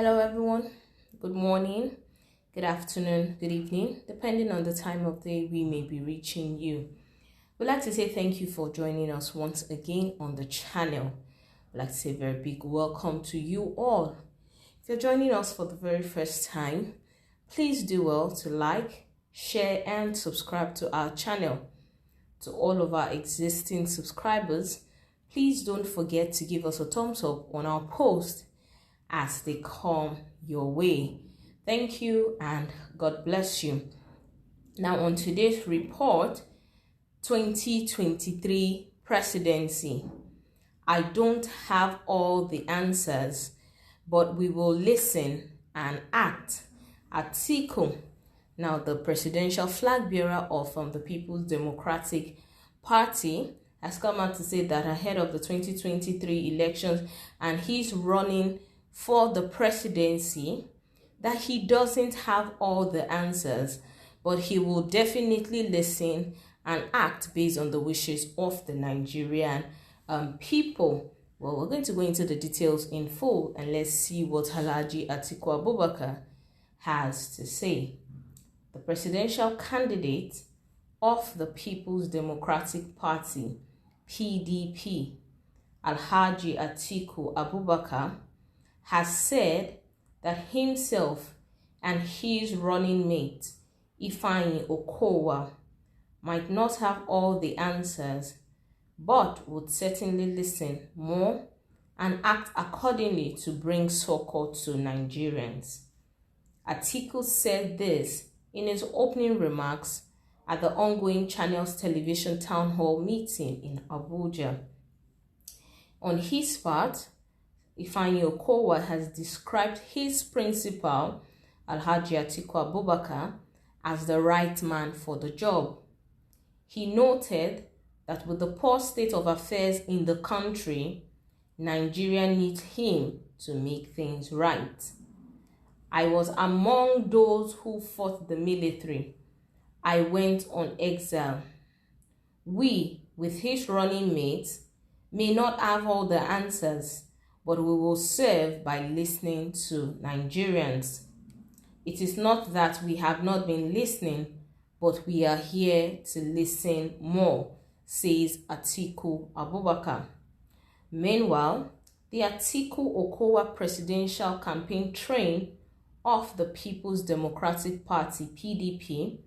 Hello everyone, good morning, good afternoon, good evening, depending on the time of day we may be reaching you. We'd like to say thank you for joining us once again on the channel. We'd like to say a very big welcome to you all. If you're joining us for the very first time, please do well to like, share and subscribe to our channel. To all of our existing subscribers, please don't forget to give us a thumbs up on our post as they come your way. Thank you and God bless you. Now on today's report, 2023 presidency. I don't have all the answers, but we will listen and act. Atiku, now the presidential flag bearer of the People's Democratic Party, has come out to say that ahead of the 2023 elections, and he's running for the presidency, that he doesn't have all the answers, but he will definitely listen and act based on the wishes of the Nigerian people. Well, we're going to go into the details in full and let's see what Alhaji Atiku Abubakar has to say. The presidential candidate of the People's Democratic Party, PDP, Alhaji Atiku Abubakar, has said that himself and his running mate, Ifeanyi Okowa, might not have all the answers, but would certainly listen more and act accordingly to bring succor to Nigerians. Atiku said this in his opening remarks at the ongoing Channels Television Town Hall meeting in Abuja. On his part, Ifeanyi Okowa has described his principal, Alhaji Atiku Abubakar, as the right man for the job. He noted that with the poor state of affairs in the country, Nigeria needs him to make things right. I was among those who fought the military. I went on exile. We, with his running mates, may not have all the answers, but we will serve by listening to Nigerians. It is not that we have not been listening, but we are here to listen more, says Atiku Abubakar. Meanwhile, the Atiku Okowa presidential campaign train of the People's Democratic Party, PDP,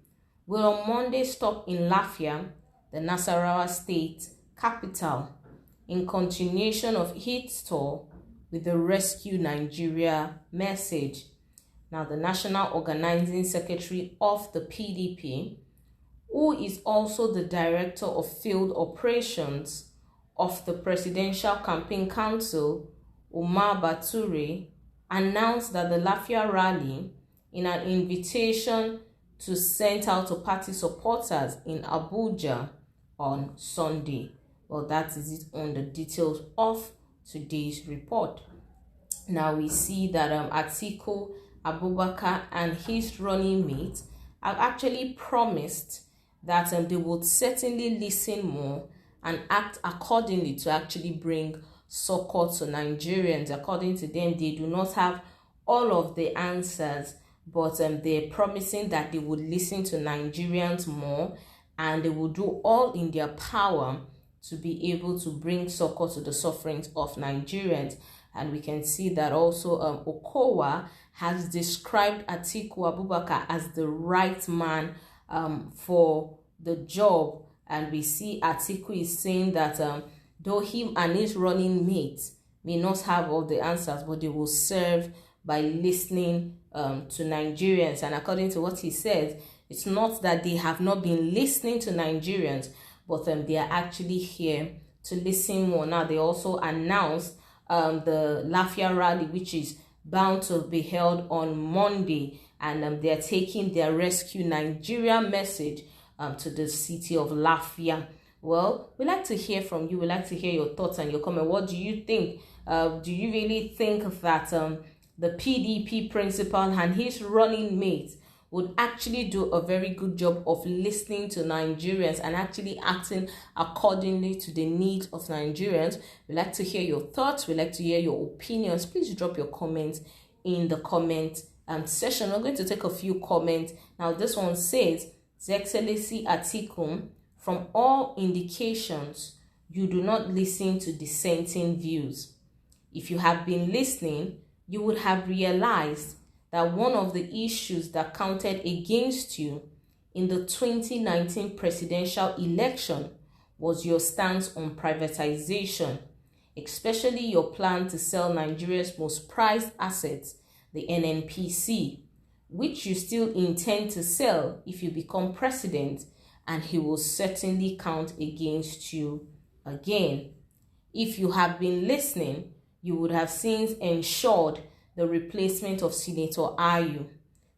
will on Monday stop in Lafia, the Nasarawa state capital, in continuation of its tour with the Rescue Nigeria message. Now, the National Organizing Secretary of the PDP, who is also the Director of Field Operations of the Presidential Campaign Council, Umar Bature, announced that the Lafia rally, in an invitation to send out to party supporters in Abuja on Sunday. Well, that is it on the details of today's report. Now we see that Atiku Abubakar and his running mate have actually promised that they would certainly listen more and act accordingly to actually bring succor to Nigerians. According to them, they do not have all of the answers, but they're promising that they would listen to Nigerians more and they will do all in their power to be able to bring succor to the sufferings of Nigerians. And we can see that also Okowa has described Atiku Abubakar as the right man for the job. And we see Atiku is saying that though him and his running mates may not have all the answers, but they will serve by listening to Nigerians. And according to what he says, it's not that they have not been listening to Nigerians, but they are actually here to listen more. Now, they also announced the Lafia rally, which is bound to be held on Monday, and they are taking their Rescue Nigeria message to the city of Lafia. Well, we'd like to hear from you. We'd like to hear your thoughts and your comment. What do you think? Do you really think that the PDP principal and his running mate would actually do a very good job of listening to Nigerians and actually acting accordingly to the needs of Nigerians? We'd like to hear your thoughts. We'd like to hear your opinions. Please drop your comments in the comment session. I'm going to take a few comments. Now, this one says, His Excellency Atiku, from all indications, you do not listen to dissenting views. If you have been listening, you would have realized that one of the issues that counted against you in the 2019 presidential election was your stance on privatization, especially your plan to sell Nigeria's most prized assets, the NNPC, which you still intend to sell if you become president, and he will certainly count against you again. If you have been listening, you would have since ensured the replacement of Senator Ayu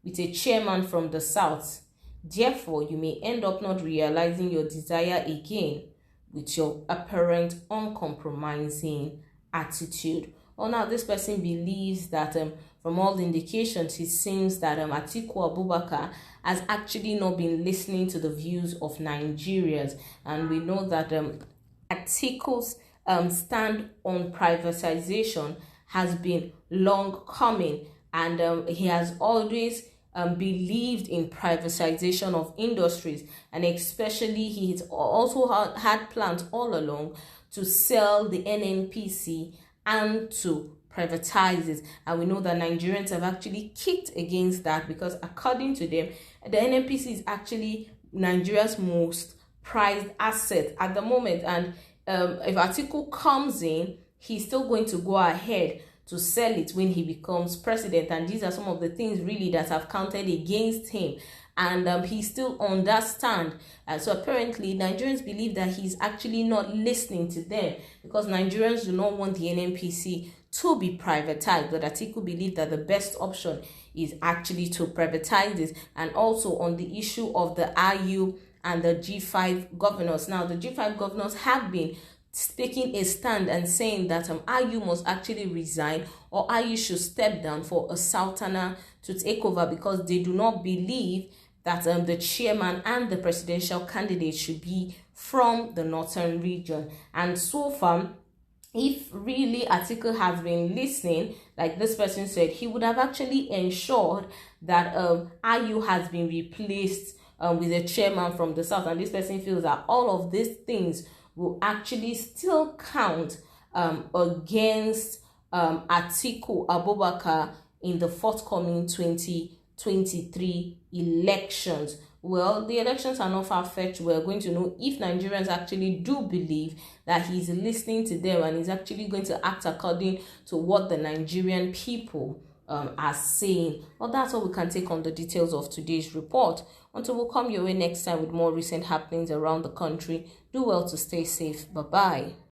with a chairman from the South. Therefore, you may end up not realizing your desire again with your apparent uncompromising attitude. Well, now this person believes that from all the indications, it seems that Atiku Abubakar has actually not been listening to the views of Nigerians. And we know that Atiku's stand on privatization has been long coming, and he has always believed in privatization of industries, and especially he's also had plans all along to sell the NNPC and to privatize it. And we know that Nigerians have actually kicked against that, because according to them, the NNPC is actually Nigeria's most prized asset at the moment, and if Atiku comes in, he's still going to go ahead to sell it when he becomes president. And these are some of the things really that have counted against him, and he still understands. So apparently Nigerians believe that he's actually not listening to them, because Nigerians do not want the NNPC to be privatized, but Atiku believed that the best option is actually to privatize this. And also on the issue of the IU and the G5 governors. Now, the G5 governors have been taking a stand and saying that IU must actually resign, or IU should step down for a Sultana to take over, because they do not believe that the chairman and the presidential candidate should be from the northern region. And so far, if really Atiku has been listening, like this person said, he would have actually ensured that IU has been replaced with a chairman from the south. And this person feels that all of these things will actually still count against Atiku Abubakar in the forthcoming 2023 elections. Well, the elections are not far-fetched. We're going to know if Nigerians actually do believe that he's listening to them and he's actually going to act according to what the Nigerian people are saying. Well, that's all we can take on the details of today's report. Until we'll come your way next time with more recent happenings around the country, do well to stay safe. Bye-bye.